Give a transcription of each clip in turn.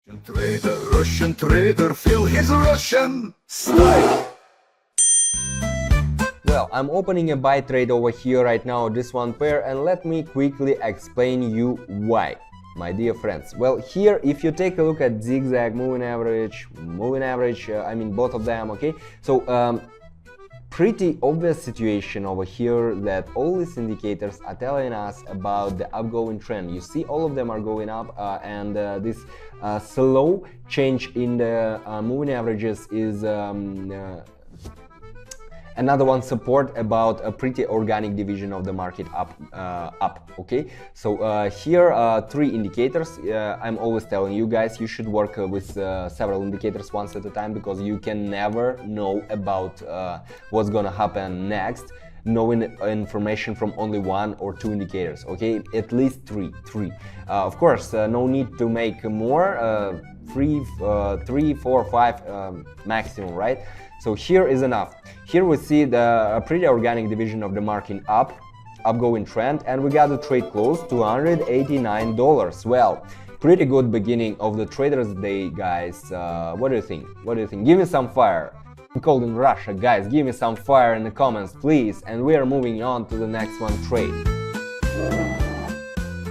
Russian trader, feel his Russian style. Well, I'm opening a buy trade over here right now, this one pair, and let me quickly explain you why, my dear friends. Well, here, if you take a look at Zigzag, moving average, I mean both of them, okay? So, pretty obvious situation over here that all these indicators are telling us about the upgoing trend. You see, all of them are going up, and this slow change in the moving averages is another one support about a pretty organic division of the market up, okay? So here three indicators. I'm always telling you guys, you should work with several indicators once at a time, because you can never know about what's gonna happen next knowing information from only one or two indicators, okay? At least three. Of course, no need to make more, 3, 4, 5 maximum, right? So here is enough. Here we see the pretty organic division of the market upgoing trend, and we got the trade close, $289. Well, pretty good beginning of the traders day, guys. What do you think? Give me some fire. I'm called in Russia, guys. Give me some fire in the comments, please. And we are moving on to the next one trade.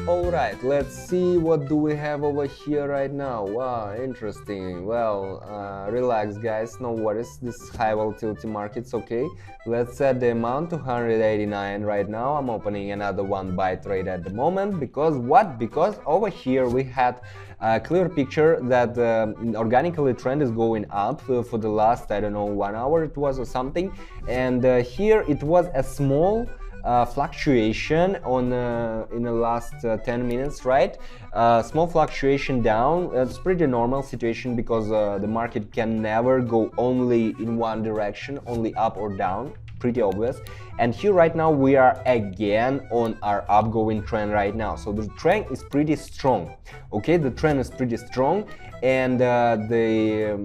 Alright, let's see what do we have over here right now. Wow, interesting. Well, relax guys, no worries. This is high volatility markets, okay? Let's set the amount to 189 right now. I'm opening another one buy trade at the moment. Because what? Because over here we had a clear picture that organically trend is going up for the last, I don't know, 1 hour it was or something. And here it was a small fluctuation on in the last 10 minutes, right? Small fluctuation down. It's pretty normal situation, because the market can never go only in one direction, only up or down, pretty obvious. And here right now we are again on our upgoing trend right now. So the trend is pretty strong, okay? The trend is pretty strong, and the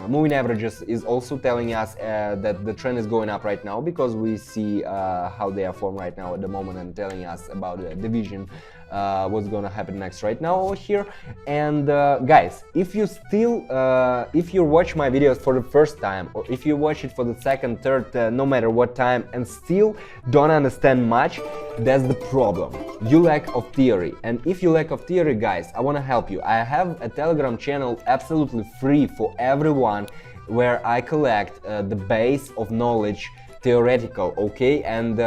moving averages is also telling us that the trend is going up right now, because we see how they are formed right now at the moment, and telling us about the division, what's gonna happen next right now over here. And guys, if you still if you watch my videos for the first time, or if you watch it for the second, third, no matter what time, and still don't understand much, that's the problem. You lack of theory. And if you lack of theory, guys, I want to help you. I have a Telegram channel absolutely free for everyone, where I collect the base of knowledge, theoretical, okay? And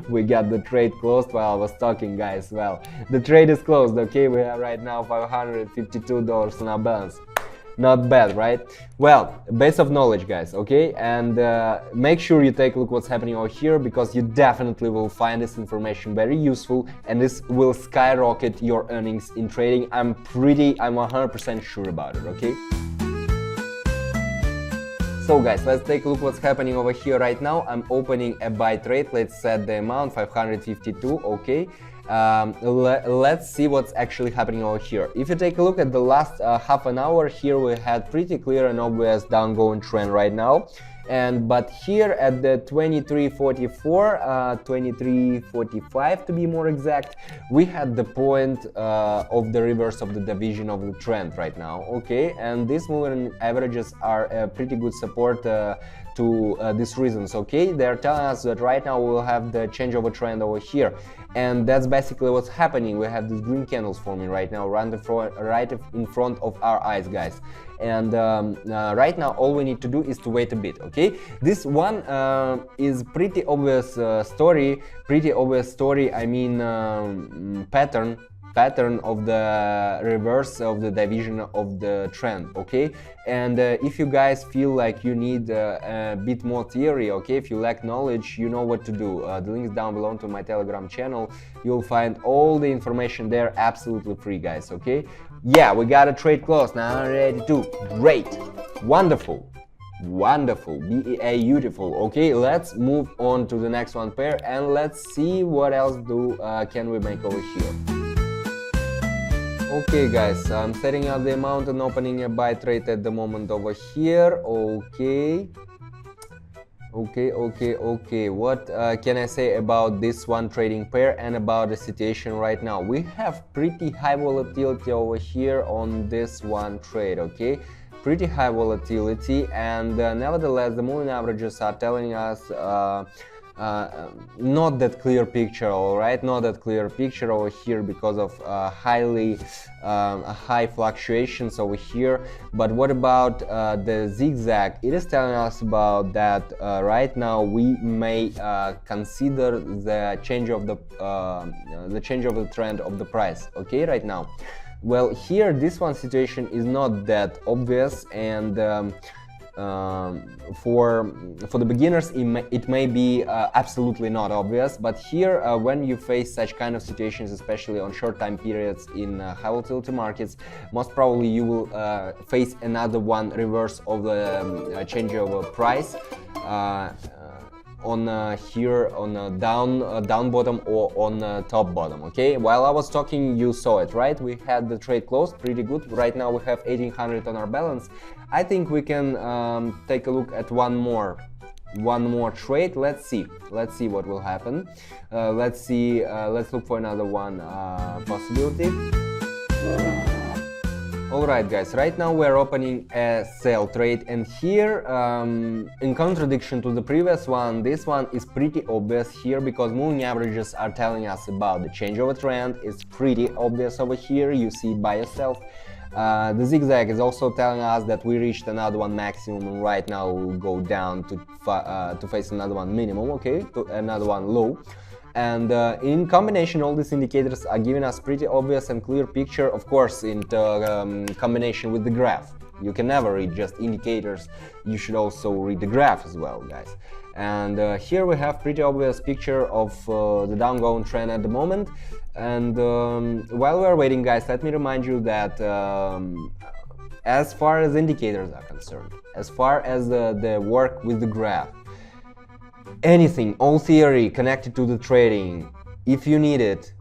we got the trade closed while I was talking, guys. Well, the trade is closed, okay? We have right now $552 on our balance. Not bad, right? Well, base of knowledge, guys, okay? And make sure you take a look what's happening over here, because you definitely will find this information very useful, and this will skyrocket your earnings in trading. I'm 100% sure about it, okay? So guys, let's take a look what's happening over here right now. I'm opening a buy trade. Let's set the amount, 552, okay? Let's see what's actually happening over here. If you take a look at the last half an hour, here we had pretty clear and obvious downgoing trend right now. But here at the 23.44, 23.45 to be more exact, we had the point of the reverse of the division of the trend right now, okay? And these moving averages are a pretty good support to these reasons, okay? They're telling us that right now we'll have the changeover trend over here, and that's basically what's happening. We have these green candles forming right now, right in front of our eyes, guys. And right now all we need to do is to wait a bit, okay? This one is pretty obvious story, I mean pattern of the reverse of the division of the trend, okay? And if you guys feel like you need a bit more theory, okay, if you lack knowledge, you know what to do. The link is down below to my Telegram channel. You'll find all the information there absolutely free, guys, okay? Yeah, we got a trade closed, now ready to. Great, wonderful, beautiful. Okay, let's move on to the next one pair, and let's see what else can we make over here. Okay guys, I'm setting up the amount and opening a buy trade at the moment over here. Okay, Okay. What can I say about this one trading pair and about the situation right now? We have pretty high volatility over here on this one trade, okay? Pretty high volatility, and nevertheless the moving averages are telling us not that clear picture, all right, not that clear picture over here because of high fluctuations over here. But what about the zigzag? It is telling us about that right now we may consider the change of the trend of the price, okay, right now. Well, here this one situation is not that obvious, and for the beginners it may be absolutely not obvious, but here when you face such kind of situations, especially on short time periods in high volatility markets, most probably you will face another one reverse of the change of price on here on down bottom or on top bottom, okay? While I was talking, you saw it, right? We had the trade closed pretty good. Right now we have 1800 on our balance. I think we can take a look at one more trade. Let's see what will happen. Let's look for another one possibility. Alright guys, right now we're opening a sell trade, and here in contradiction to the previous one, this one is pretty obvious here because moving averages are telling us about the change of a trend. It's pretty obvious over here, you see it by yourself. The zigzag is also telling us that we reached another one maximum, and right now we'll go down to face another one minimum, okay, to another one low. And in combination, all these indicators are giving us pretty obvious and clear picture, of course, in combination with the graph. You can never read just indicators, you should also read the graph as well, guys. And here we have pretty obvious picture of the downgoing trend at the moment. And while we're waiting, guys, let me remind you that as far as indicators are concerned, as far as the work with the graph, anything, all theory connected to the trading, if you need it,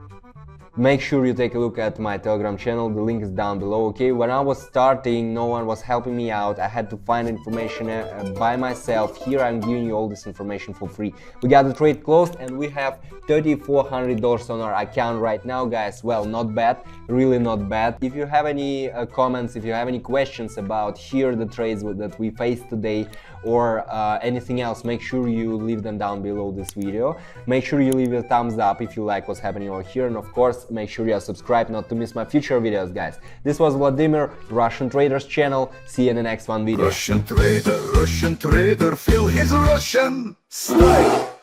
make sure you take a look at my Telegram channel, the link is down below, okay? When I was starting, no one was helping me out, I had to find information by myself. Here I'm giving you all this information for free. We got the trade closed and we have $3,400 on our account right now, guys. Well, not bad, really not bad. If you have any comments, if you have any questions about here the trades that we faced today, or anything else, make sure you leave them down below this video. Make sure you leave a thumbs up if you like what's happening over here, and of course make sure you are subscribed not to miss my future videos, guys. This was Vladimir, Russian Traders channel. See you in the next one video. Russian trader, feel his Russian style.